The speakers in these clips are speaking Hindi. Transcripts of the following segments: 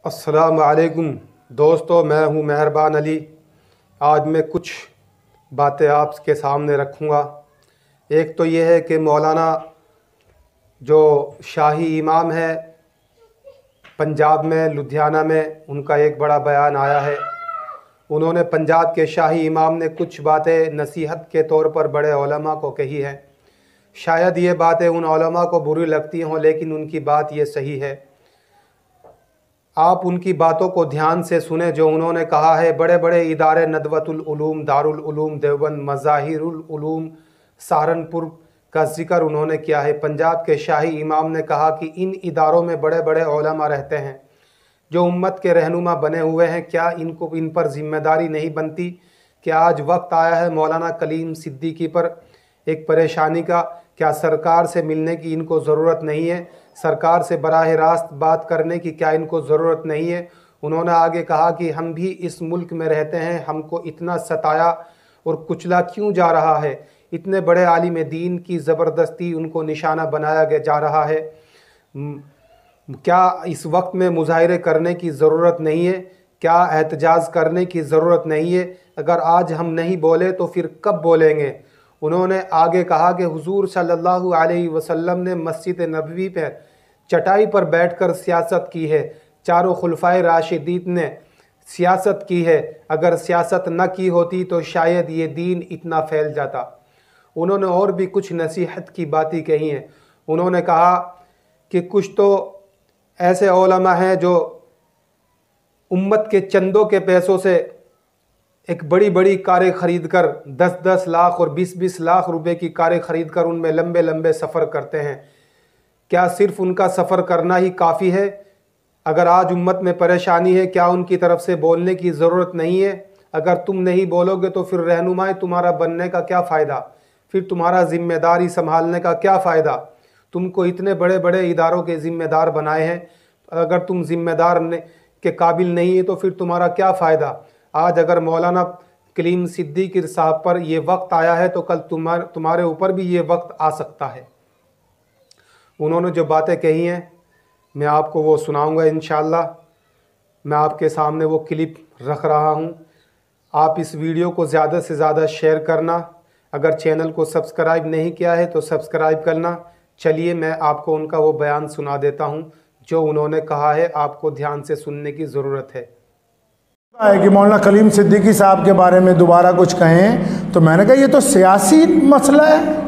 अस्सलाम वालेकुम दोस्तों, मैं हूं मेहरबान अली। आज मैं कुछ बातें आपके सामने रखूंगा। एक तो ये है कि मौलाना जो शाही इमाम है पंजाब में, लुधियाना में, उनका एक बड़ा बयान आया है। उन्होंने पंजाब के शाही इमाम ने कुछ बातें नसीहत के तौर पर बड़े उलमा को कही हैं। शायद ये बातें उन उलमा को बुरी लगती हों, लेकिन उनकी बात ये सही है। आप उनकी बातों को ध्यान से सुने जो उन्होंने कहा है। बड़े बड़े इदारे नदवतुल उलूम, दारुल उलूम देवबंद, मज़ाहिरुल उलूम सहारनपुर का जिक्र उन्होंने किया है। पंजाब के शाही इमाम ने कहा कि इन इदारों में बड़े बड़े उलमा रहते हैं जो उम्मत के रहनुमा बने हुए हैं। क्या इनको इन पर जिम्मेदारी नहीं बनती कि आज वक्त आया है मौलाना कलीम सिद्दीकी पर एक परेशानी का? क्या सरकार से मिलने की इनको ज़रूरत नहीं है? सरकार से बराह रास्त बात करने की क्या इनको ज़रूरत नहीं है? उन्होंने आगे कहा कि हम भी इस मुल्क में रहते हैं, हमको इतना सताया और कुचला क्यों जा रहा है? इतने बड़े आलिम दीन की ज़बरदस्ती उनको निशाना बनाया जा रहा है। क्या इस वक्त में मुजाहिरे करने की ज़रूरत नहीं है? क्या एहतजाज करने की ज़रूरत नहीं है? अगर आज हम नहीं बोले तो फिर कब बोलेंगे? उन्होंने आगे कहा कि हुजूर सल्लल्लाहु अलैहि वसल्लम ने मस्जिद नबवी पर चटाई पर बैठकर सियासत की है। चारों खुलफाए राशिदीन ने सियासत की है। अगर सियासत न की होती तो शायद ये दीन इतना फैल जाता। उन्होंने और भी कुछ नसीहत की बातें कही हैं। उन्होंने कहा कि कुछ तो ऐसे उलमा हैं जो उम्मत के चंदों के पैसों से एक बड़ी बड़ी कारें ख़रीद कर 10-10 लाख और 20-20 लाख रुपए की कारें ख़रीद कर उनमें लंबे लंबे सफ़र करते हैं। क्या सिर्फ़ उनका सफ़र करना ही काफ़ी है? अगर आज उम्मत में परेशानी है, क्या उनकी तरफ से बोलने की ज़रूरत नहीं है? अगर तुम नहीं बोलोगे तो फिर रहनुमाई तुम्हारा बनने का क्या फ़ायदा? फिर तुम्हारा ज़िम्मेदारी संभालने का क्या फ़ायदा? तुमको इतने बड़े बड़े इदारों के ज़िम्मेदार बनाए हैं, अगर तुम ज़िम्मेदार के काबिल नहीं है तो फिर तुम्हारा क्या फ़ायदा? आज अगर मौलाना कलीम सिद्दीकी साहब पर यह वक्त आया है तो कल तुम्हारे ऊपर भी ये वक्त आ सकता है। उन्होंने जो बातें कही हैं मैं आपको वो सुनाऊंगा इंशाअल्लाह। मैं आपके सामने वो क्लिप रख रहा हूं। आप इस वीडियो को ज़्यादा से ज़्यादा शेयर करना। अगर चैनल को सब्सक्राइब नहीं किया है तो सब्सक्राइब करना। चलिए मैं आपको उनका वो बयान सुना देता हूं जो उन्होंने कहा है। आपको ध्यान से सुनने की ज़रूरत है कि मौलाना कलीम सिद्दीकी साहब के बारे में दोबारा कुछ कहें, तो मैंने कहा ये तो सियासी मसला है।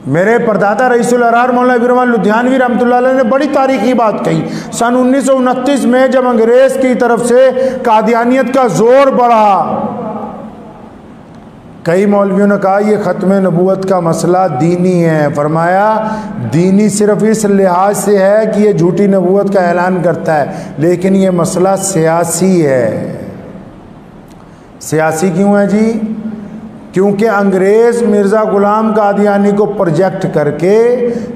मेरे परदादा रईसुल अरहार मौलाना इब्राहिम लुधियानवी रहमतुल्लाह अलैह ने बड़ी तारीखी बात कही। सन 1929 में जब अंग्रेज़ की तरफ से कादियानियत का जोर बढ़ा, कई मौलवियों ने कहा यह ख़त्म नबूवत का मसला दीनी है। फरमाया दीनी सिर्फ इस लिहाज से है कि ये झूठी नबूवत का ऐलान करता है, लेकिन ये मसला सियासी है। सियासी क्यों है जी? क्योंकि अंग्रेज़ मिर्ज़ा ग़ुलाम कादियानी को प्रोजेक्ट करके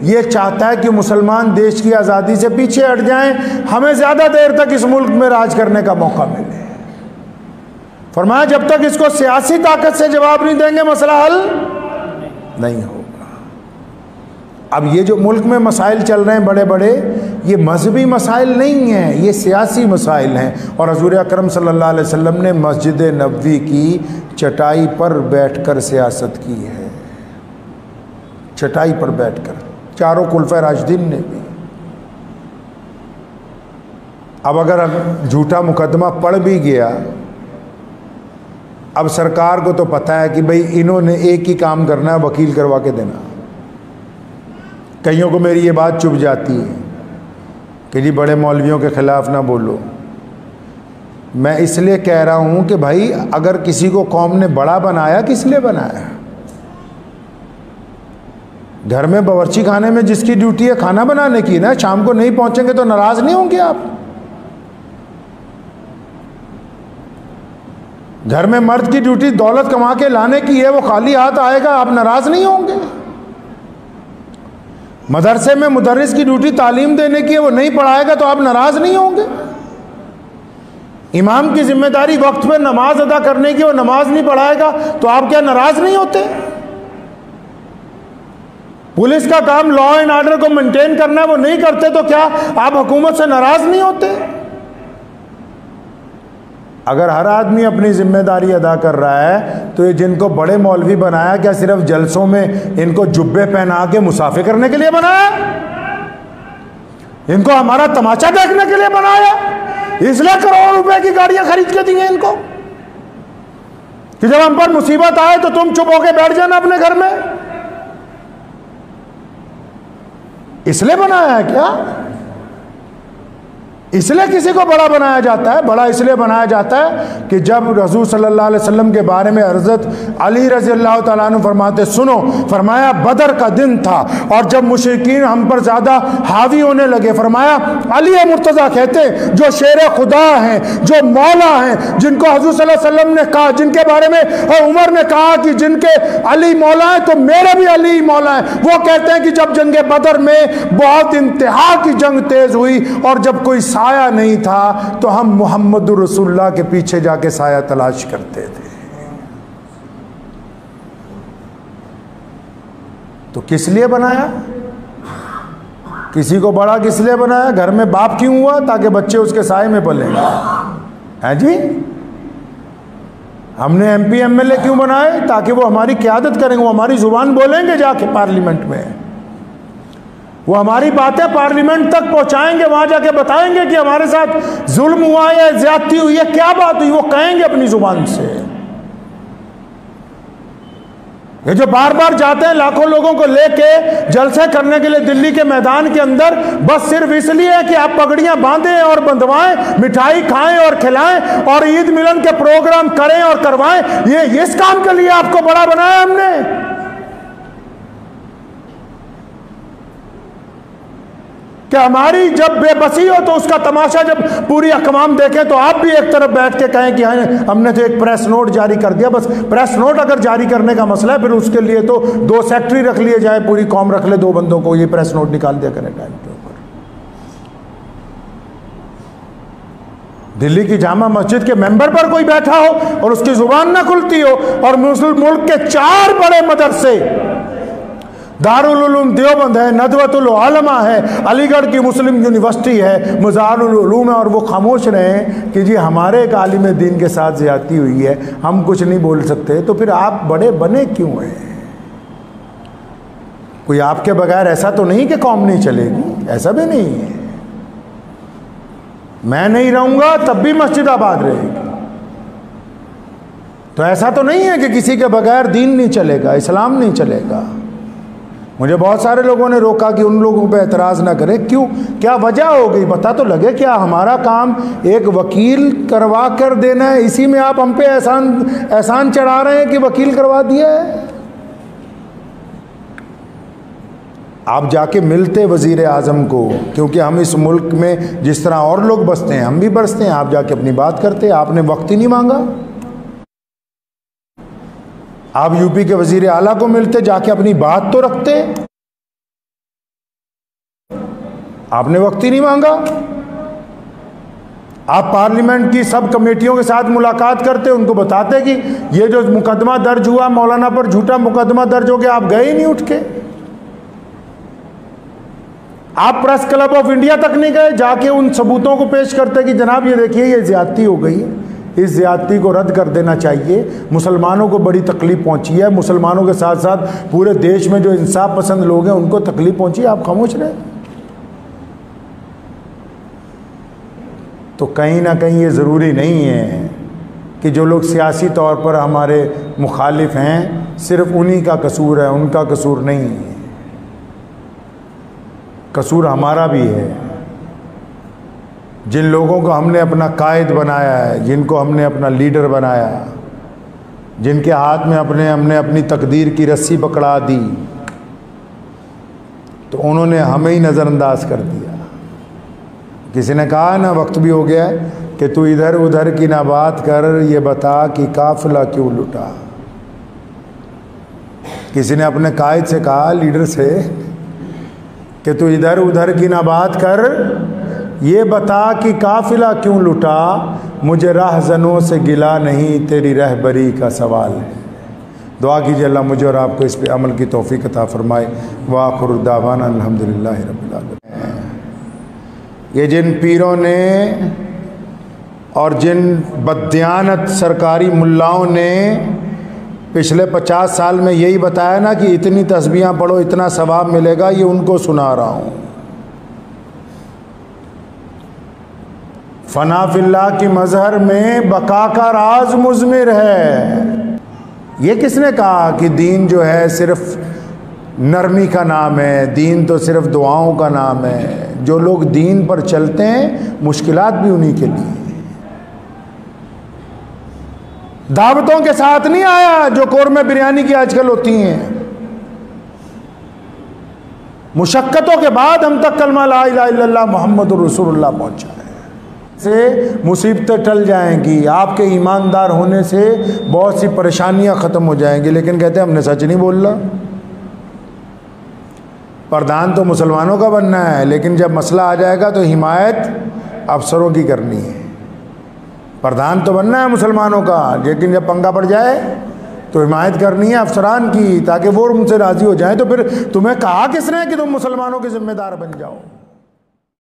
ये चाहता है कि मुसलमान देश की आज़ादी से पीछे हट जाएं, हमें ज़्यादा देर तक इस मुल्क में राज करने का मौका मिले। फरमाया जब तक इसको सियासी ताकत से जवाब नहीं देंगे मसला हल नहीं होगा। अब ये जो मुल्क में मसाइल चल रहे हैं बड़े बड़े, ये मजहबी मसाइल नहीं हैं, ये सियासी मसाइल हैं। और हजूर अकरम सल्लल्लाहु अलैहि वसल्लम ने मस्जिद नबवी की चटाई पर बैठकर सियासत की है। चटाई पर बैठकर, चारों खुलफाए राशिदीन ने भी। अब अगर झूठा मुकदमा पड़ भी गया, अब सरकार को तो पता है कि भाई इन्होंने एक ही काम करना है, वकील करवा के देना। कईयों को मेरी ये बात चुभ जाती है कि जी बड़े मौलवियों के ख़िलाफ़ ना बोलो। मैं इसलिए कह रहा हूँ कि भाई अगर किसी को कौम ने बड़ा बनाया, किस लिए बनाया? घर में बावर्ची खाने में जिसकी ड्यूटी है खाना बनाने की ना, शाम को नहीं पहुँचेंगे तो नाराज़ नहीं होंगे आप? घर में मर्द की ड्यूटी दौलत कमा के लाने की है, वो खाली हाथ आएगा, आप नाराज़ नहीं होंगे? मदरसे में मुदर्रिस की ड्यूटी तालीम देने की है, वो नहीं पढ़ाएगा तो आप नाराज़ नहीं होंगे? इमाम की जिम्मेदारी वक्त पे नमाज अदा करने की, वो नमाज नहीं पढ़ाएगा तो आप क्या नाराज़ नहीं होते? पुलिस का काम लॉ एंड ऑर्डर को मेंटेन करना है, वो नहीं करते तो क्या आप हुकूमत से नाराज नहीं होते? अगर हर आदमी अपनी जिम्मेदारी अदा कर रहा है तो ये जिनको बड़े मौलवी बनाया, क्या सिर्फ जलसों में इनको जुब्बे पहना के मुसाफिर करने के लिए बनाया? इनको हमारा तमाशा देखने के लिए बनाया? इसलिए करोड़ों रुपए की गाड़ियां खरीद के दी हैं इनको कि जब हम पर मुसीबत आए तो तुम चुप होके बैठ जाना अपने घर में? इसलिए बनाया है क्या? इसलिए किसी को बड़ा बनाया जाता है? बड़ा इसलिए बनाया जाता है कि जब रसूल सल्लल्लाहु अलैहि वसल्लम के बारे में हज़रत अली रज़ी अल्लाह तआला अन्हु फरमाते, सुनो, फरमाया बदर का दिन था और जब मुशरिकीन हम पर ज़्यादा हावी होने लगे, फरमाया अली मुर्तज़ा कहते जो शेर खुदा हैं, जो मौला हैं, जिनको हज़रत सल्लल्लाहु अलैहि वसल्लम ने कहा, जिनके बारे में और उमर ने कहा कि जिनके अली मौला हैं तो मेरे भी अली मौला हैं, वो कहते हैं कि जब जंग बदर में बहुत इंतहा की जंग तेज़ हुई और जब कोई साया नहीं था तो हम मोहम्मद रसूलुल्लाह के पीछे जाके साया तलाश करते थे। तो किस लिए बनाया? किसी को बड़ा किस लिए बनाया? घर में बाप क्यों हुआ? ताकि बच्चे उसके साए में पलेंगे, हैं जी? हमने एमपी एमएलए क्यों बनाए? ताकि वो हमारी क़यादत करेंगे, वो हमारी जुबान बोलेंगे जाके पार्लियामेंट में, वो हमारी बातें पार्लियामेंट तक पहुंचाएंगे, वहां जाके बताएंगे कि हमारे साथ जुल्म हुआ है, ज्यादती हुई है, क्या बात हुई, वो कहेंगे अपनी जुबान से। ये जो बार बार जाते हैं लाखों लोगों को लेके जलसे करने के लिए दिल्ली के मैदान के अंदर, बस सिर्फ इसलिए कि आप पगड़ियां बांधें और बंधवाएं, मिठाई खाएं और खिलाएं और ईद मिलन के प्रोग्राम करें और करवाएं, ये इस काम के लिए आपको बड़ा बनाया हमने? कि हमारी जब बेबसी हो तो उसका तमाशा जब पूरी अकवाम देखें तो आप भी एक तरफ बैठ के कहें कि हमने तो एक प्रेस नोट जारी कर दिया। बस प्रेस नोट अगर जारी करने का मसला है, फिर उसके लिए तो 2 सेक्रेटरी रख लिए जाए, पूरी कौम रख ले 2 बंदों को, ये प्रेस नोट निकाल दिया करें टाइम के ऊपर। दिल्ली की जामा मस्जिद के मेंबर पर कोई बैठा हो और उसकी जुबान ना खुलती हो, और मुस्लिम मुल्क के 4 बड़े मदरसे, दारुल उलूम देवबंद है, नदवतुल उलमा है, अलीगढ़ की मुस्लिम यूनिवर्सिटी है, मज़ारुल उलूम है, और वो खामोश रहे कि जी हमारे एक आलिम दीन के साथ ज़्यादती हुई है, हम कुछ नहीं बोल सकते, तो फिर आप बड़े बने क्यों हैं? कोई आपके बगैर ऐसा तो नहीं कि कौम नहीं चलेगी, ऐसा भी नहीं है। मैं नहीं रहूँगा तब भी मस्जिद आबाद रहेगी। तो ऐसा तो नहीं है कि किसी के बगैर दीन नहीं चलेगा, इस्लाम नहीं चलेगा। मुझे बहुत सारे लोगों ने रोका कि उन लोगों पे एतराज़ ना करें। क्यों, क्या वजह हो गई, पता तो लगे। क्या हमारा काम एक वकील करवा कर देना है, इसी में आप हम पे एहसान चढ़ा रहे हैं कि वकील करवा दिया है? आप जाके मिलते वज़ीर आज़म को, क्योंकि हम इस मुल्क में जिस तरह और लोग बसते हैं हम भी बसते हैं, आप जाके अपनी बात करते। आपने वक्त ही नहीं मांगा। आप यूपी के वजीर आला को मिलते, जाके अपनी बात तो रखते, आपने वक्त ही नहीं मांगा। आप पार्लियामेंट की सब कमेटियों के साथ मुलाकात करते, उनको बताते कि ये जो मुकदमा दर्ज हुआ मौलाना पर, झूठा मुकदमा दर्ज हो गया, आप गए ही नहीं उठ के। आप प्रेस क्लब ऑफ इंडिया तक नहीं गए, जाके उन सबूतों को पेश करते कि जनाब ये देखिए ये ज्यादती हो गई है, इस ज्यादती को रद्द कर देना चाहिए, मुसलमानों को बड़ी तकलीफ पहुंची है, मुसलमानों के साथ साथ पूरे देश में जो इंसाफ पसंद लोग हैं उनको तकलीफ पहुंची है, आप खामोश रहे। तो कहीं ना कहीं ये ज़रूरी नहीं है कि जो लोग सियासी तौर पर हमारे मुखालिफ हैं सिर्फ उन्हीं का कसूर है, उनका कसूर नहीं है, कसूर हमारा भी है। जिन लोगों को हमने अपना कायद बनाया है, जिनको हमने अपना लीडर बनाया, जिनके हाथ में हमने अपनी तकदीर की रस्सी पकड़ा दी, तो उन्होंने हमें ही नज़रअंदाज कर दिया। किसी ने कहा ना, वक्त भी हो गया है कि तू इधर उधर की ना बात कर, ये बता कि काफिला क्यों लुटा। किसी ने अपने कायद से कहा, लीडर से, कि तू इधर उधर की ना बात कर, ये बता कि काफिला क्यों लुटा। मुझे राहज़नों से गिला नहीं, तेरी रहबरी का सवाल है। दुआ कीजिए अल्लाह मुझे और आपको इस पे अमल की तौफीक अता फरमाए। व आखिरु दावाना अल्हम्दुलिल्लाहि रब्बिल आलमीन। ये जिन पीरों ने और जिन बददियानत सरकारी मुल्लाओं ने पिछले 50 साल में यही बताया ना कि इतनी तस्बीहां पढ़ो इतना सवाब मिलेगा, ये उनको सुना रहा हूँ। फना फिल्लाह की मजहर में बका का राज मुज़मिर है। ये किसने कहा कि दीन जो है सिर्फ नरमी का नाम है, दीन तो सिर्फ दुआओं का नाम है। जो लोग दीन पर चलते हैं मुश्किलात भी उन्हीं के लिए। दावतों के साथ नहीं आया जो कौरमा बिरयानी की आजकल होती हैं। मुशक्कतों के बाद हम तक कलमा ला इलाहा इल्लल्लाह मुहम्मदुर रसूलुल्लाह पहुंचा है। से मुसीबतें टल जाएंगी, आपके ईमानदार होने से बहुत सी परेशानियां ख़त्म हो जाएंगी। लेकिन कहते हैं हमने सच नहीं बोला। प्रधान तो मुसलमानों का बनना है, लेकिन जब मसला आ जाएगा तो हिमायत अफसरों की करनी है। प्रधान तो बनना है मुसलमानों का, लेकिन जब पंगा पड़ जाए तो हिमायत करनी है अफसरान की, ताकि वो उनसे राज़ी हो जाएं। तो फिर तुम्हें कहा किसने कि तुम मुसलमानों के जिम्मेदार बन जाओ?